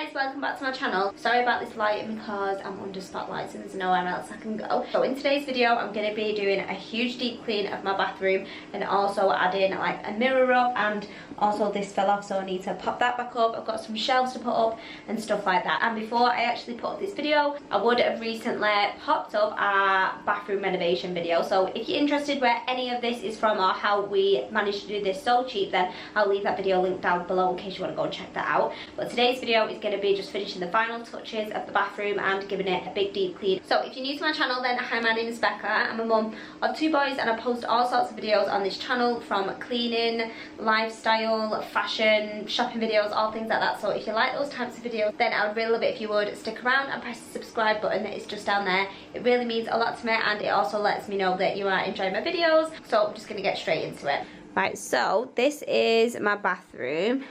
guys, welcome back to my channel. Sorry about this lighting because I'm under spotlights and there's nowhere else I can go. So in today's video I'm going to be doing a huge deep clean of my bathroom and also adding like a mirror up, and also this fell off so I need to pop that back up. I've got some shelves to put up and stuff like that. And before I actually put up this video, I would have recently popped up a bathroom renovation video. So if you're interested where any of this is from or how we managed to do this so cheap, then I'll leave that video linked down below in case you want to go and check that out. But today's video is going to be just finishing the final touches of the bathroom and giving it a big deep clean. So if you're new to my channel, then hi, my name is Becca. I'm a mum of 2 boys and I post all sorts of videos on this channel, from cleaning, lifestyle, fashion, shopping videos, all things like that. So if you like those types of videos, then I would really love it if you would stick around and press the subscribe button. It's just down there. It really means a lot to me and it also lets me know that you are enjoying my videos. So I'm just going to get straight into it. Right, so this is my bathroom.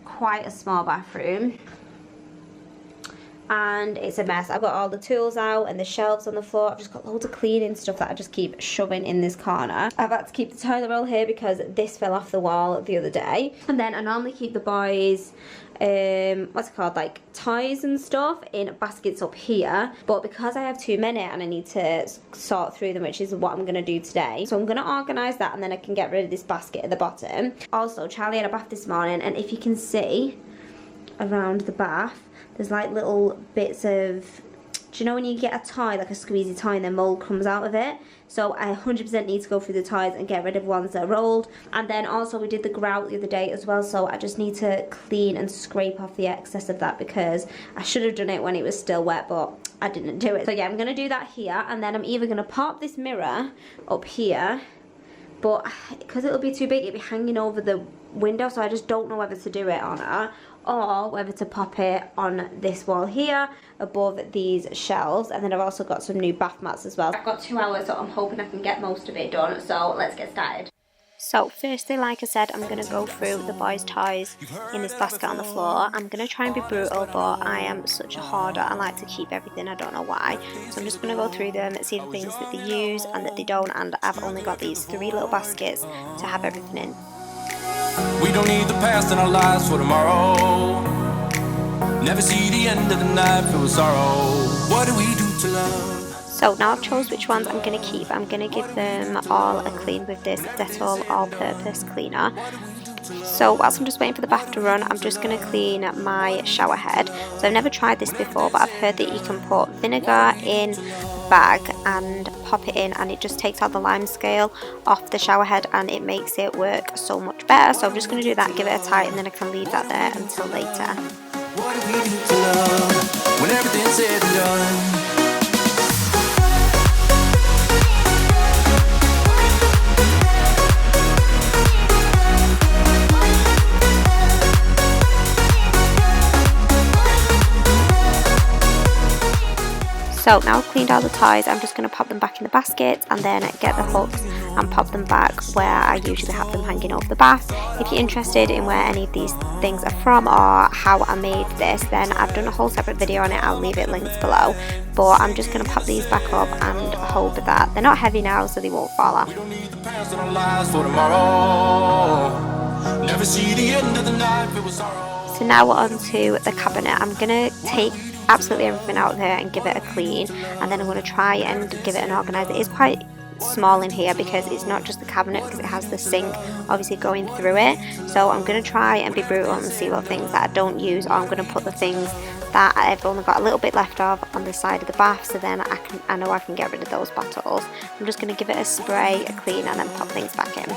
Quite a small bathroom and it's a mess. I've got all the tools out and the shelves on the floor. I've just got loads of cleaning stuff that I just keep shoving in this corner. I've had to keep the toilet roll here because this fell off the wall the other day. And then I normally keep the boys what's it called, like toys and stuff in baskets up here, but because I have too many and I need to sort through them, which is what I'm going to do today, so I'm going to organise that and then I can get rid of this basket at the bottom. Also, Charlie had a bath this morning and if you can see around the bath there's like little bits of, do you know when you get a toy, like a squeezy toy, and the mould comes out of it? So I 100% need to go through the toys and get rid of ones that are old. And then also we did the grout the other day as well, so I just need to clean and scrape off the excess of that because I should have done it when it was still wet, but I didn't do it. So yeah, I'm going to do that here, and then I'm either going to pop this mirror up here, but because it'll be too big, it'll be hanging over the window, so I just don't know whether to do it on her or whether to pop it on this wall here above these shelves. And then I've also got some new bath mats as well. I've got 2 hours, so I'm hoping I can get most of it done, so let's get started. So firstly, like I said, I'm going to go through the boys' toys in this basket on the floor. I'm going to try and be brutal, but I am such a hoarder. I like to keep everything, I don't know why. So I'm just going to go through them and see the things that they use and that they don't, and I've only got these 3 little baskets to have everything in. We don't need the past in our lives for tomorrow. Never see the end of the night filled with sorrow. What do we do to love? So now I've chose which ones I'm going to keep. I'm going to give them all a clean with this Dettol all-purpose cleaner. So whilst I'm just waiting for the bath to run, I'm just going to clean my shower head. So I've never tried this before, but I've heard that you can put vinegar in a bag and pop it in, and it just takes out the lime scale off the shower head and it makes it work so much better. So I'm just going to do that, give it a tie, and then I can leave that there until later. What do we do to love when everything's said and done? So now I've cleaned all the toys, I'm just going to pop them back in the basket and then get the hooks and pop them back where I usually have them hanging over the bath. If you're interested in where any of these things are from or how I made this, then I've done a whole separate video on it. I'll leave it linked below. But I'm just going to pop these back up and hope that they're not heavy now so they won't fall off. We don't need the past in our lives for tomorrow. Never see the end of the night filled with sorrow. So now we're on to the cabinet. I'm going to take absolutely everything out there and give it a clean, and then I'm going to try and give it an organise. It is quite small in here because it's not just the cabinet, because it has the sink obviously going through it. So I'm going to try and be brutal and see what things that I don't use, or I'm going to put the things that I've only got a little bit left of on the side of the bath, so then I know I can get rid of those bottles. I'm just going to give it a spray, a clean, and then pop things back in.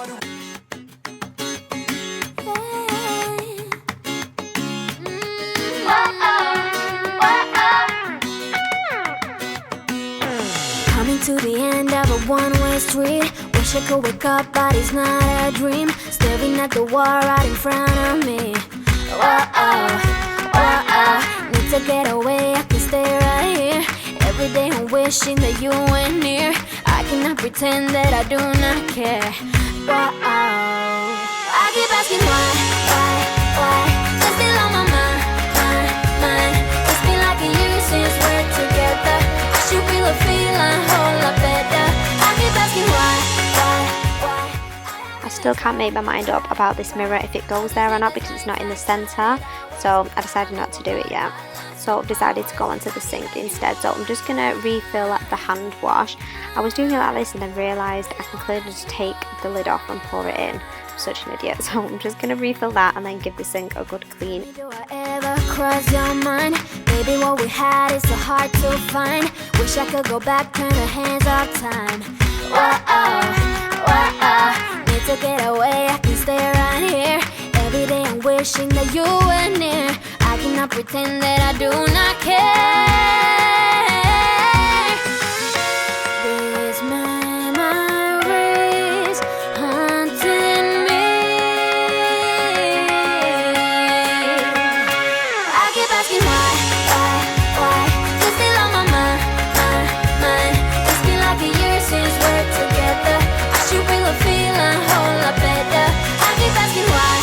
To the end of a one-way street. Wish I could wake up, but it's not a dream. Staring at the wall right in front of me. Need to get away, I can stay right here. Every day I'm wishing that you were near. I cannot pretend that I do not care. I keep asking why? You're still on my mind. It's been like a year since we're together. I should feel a feeling whole lot better. I keep asking why? I still can't make my mind up about this mirror, if it goes there or not, because it's not in the centre. so I decided not to do it yet. So I've decided to go onto the sink instead. So I'm just gonna refill the hand wash. I was doing it like this and then realised I can clearly just take the lid off and pour it in. I'm such an idiot. So I'm just gonna refill that and then give the sink a good clean. Do I ever cross your mind? Baby, what we had is so hard to find. Wish I could go back, turn the hands of time. Whoa, need to get away, I can stay right here. Every day I'm wishing that you were near. I cannot pretend that I do not care. These memories haunting me. I keep asking why? You're still on my mind. It's been like a year since we're together. I should really feel a whole lot better. I keep asking why?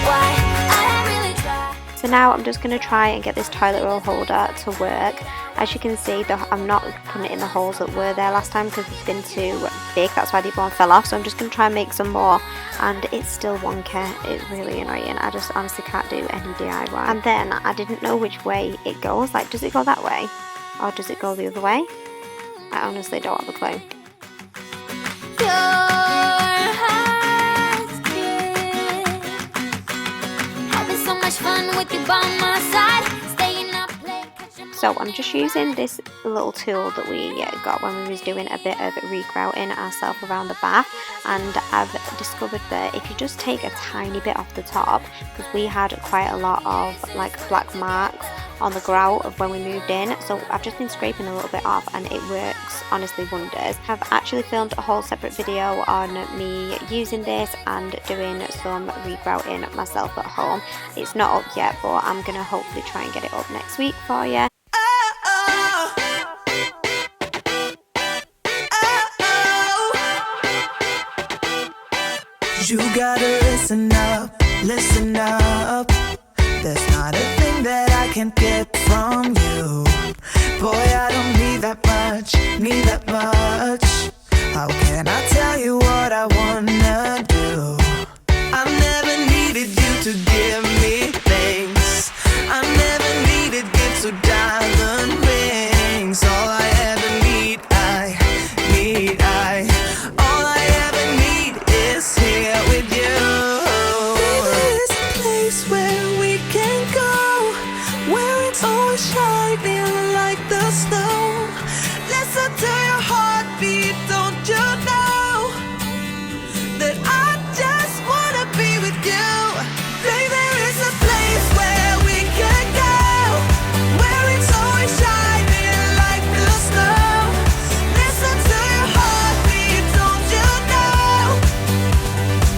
I have really tried. So now I'm just going to try and get this toilet roll holder to work. As you can see, I'm not putting it in the holes that were there last time because it's been too big. That's why the other one fell off. So I'm just going to try and make some more, and it's still wonky. It's really annoying. I just honestly can't do any DIY. And then I didn't know which way it goes. Like, does it go that way or does it go the other way? I honestly don't have a clue. Your heart's good. Having so much fun with you by my side. Staying up late. So I'm just using this little tool that we got when we was doing a bit of regrouting ourselves around the bath, and I've discovered that if you just take a tiny bit off the top, because we had quite a lot of like black marks on the grout of when we moved in, so I've just been scraping a little bit off and it works honestly wonders. I've actually filmed a whole separate video on me using this and doing some regrouting myself at home. It's not up yet, but I'm gonna hopefully try and get it up next week for you. You gotta listen up, listen up. There's not a thing that I can't get from you. Boy, I don't need that much, need that much. How can I tell you what I wanna do? I never needed you to give me things. I never needed gifts or diamond rings. All I ever need, all I ever need is here with you. Baby, there's a place where we can go, where it's always shining like the snow. Listen to your heartbeat, don't you know that I just wanna be with you. Baby, there is a place where we can go, where it's always shining like the snow. Listen to your heartbeat, don't you know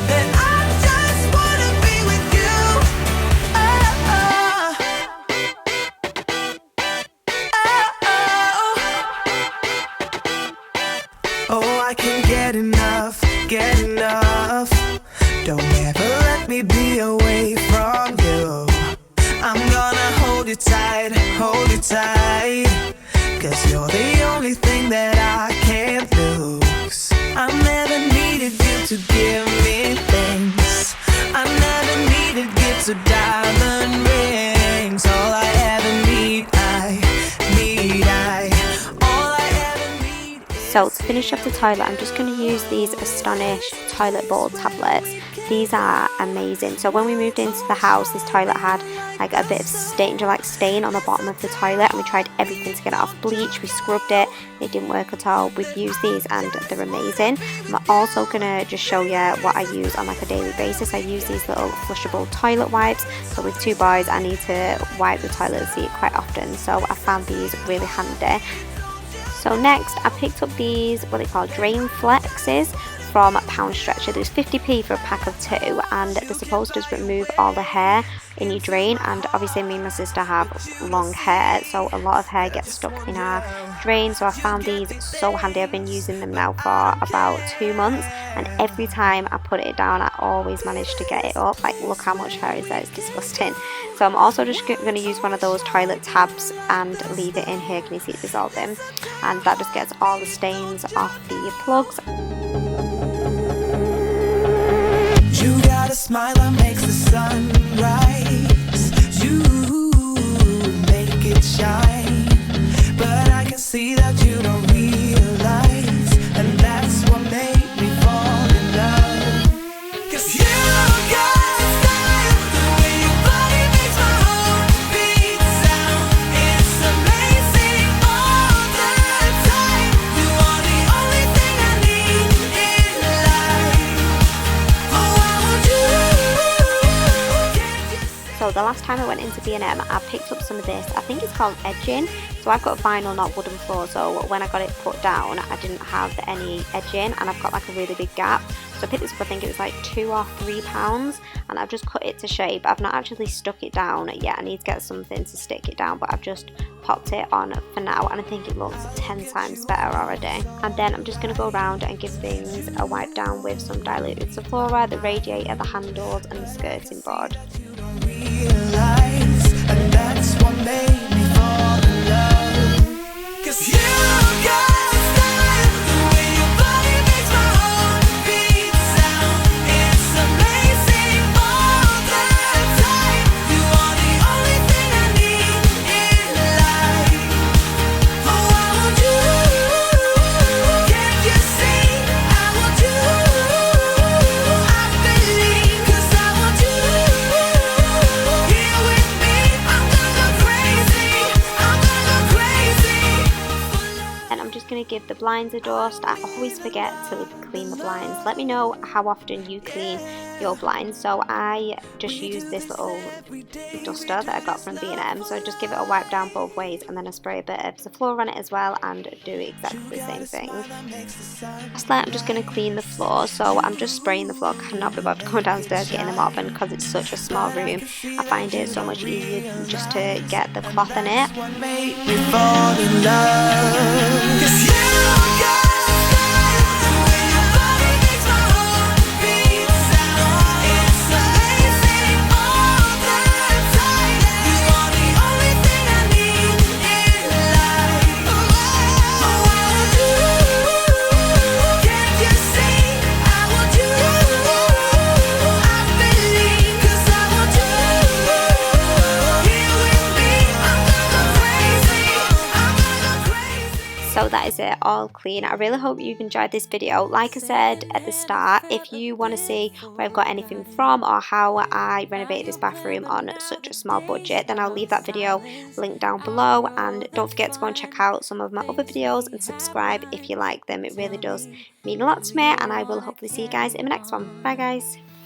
that I just wanna be with you. Oh, I can't get enough, get enough. Don't ever let me be away from you. I'm gonna hold you tight, 'cause you're the only thing that I can't lose. I never needed you to give me things. I never needed gifts or diamond rings. All I ever need, all I ever need is. So to finish off the toilet, I'm just going to use these Astonish toilet bowl tablets. These are amazing. So when we moved into the house, this toilet had like a bit of stain on the bottom of the toilet, and we tried everything to get it off. Bleach, we scrubbed it, it didn't work at all. We've used these and they're amazing. I'm also gonna just show you what I use on like a daily basis. I use these little flushable toilet wipes. So with 2 boys, I need to wipe the toilet seat quite often, so I found these really handy. So next I picked up these, what they call drain flexes from Pound Stretcher. There's 50p for a pack of 2, and they're supposed to just remove all the hair in your drain, and obviously me and my sister have long hair, so a lot of hair gets stuck in our drain, so I found these so handy. I've been using them now for about 2 months, and every time I put it down I always manage to get it up. Like, look how much hair is there, it's disgusting. So I'm also just going to use one of those toilet tabs and leave it in here. Can you see it dissolving? And that just gets all the stains off the plugs. You got a smile that makes the sun rise. last time I went into B&M, I picked up some of this. I think it's called edging. So I've got vinyl, not wooden floor, so when I got it put down, I didn't have any edging, and I've got like a really big gap. So I picked this up, I think it was like £2 or £3, and I've just cut it to shape. I've not actually stuck it down yet. I need to get something to stick it down, but I've just popped it on for now, and I think it looks 10 times better already. And then I'm just going to go around and give things a wipe down with some diluted Sephora, the radiator, the handles, and the skirting board. And that's what made me fall in love. 'Cause you got style, the way your body makes my heart beat sound. It's amazing all the time. You are the only thing I need in life. Oh, I want you. Can't you see? I want you. I believe, 'cause I want you. Here with me, I'm gonna go crazy. I'm gonna go crazy. And I'm just going to give the blinds a dust. I always forget to clean the blinds. Let me know how often you clean your blinds. So I just use this little duster that I got from B&M. So just give it a wipe down both ways, and then I spray a bit of Sephora on it as well, and do exactly the same thing. Lastly, I'm just going to clean the floor. So I'm just spraying the floor. I cannot be bothered to go downstairs getting them up, and because it's such a small room, I find it so much easier just to get the cloth in it. What made me fall in love? 'Cause you got style, the way your body makes my heart beat sound. It's amazing all the time. You are the only thing I need in life. Oh, I want you. Can't you see? I want you. I believe, 'cause I want you. Here with me, I'm gonna go crazy. I'm gonna go crazy. So that is it, all clean. I really hope you've enjoyed this video. Like I said at the start, if you want to see where I've got anything from or how I renovated this bathroom on such a small budget, then I'll leave that video linked down below. And don't forget to go and check out some of my other videos and subscribe if you like them. It really does mean a lot to me, and I will hopefully see you guys in the next one. Bye guys.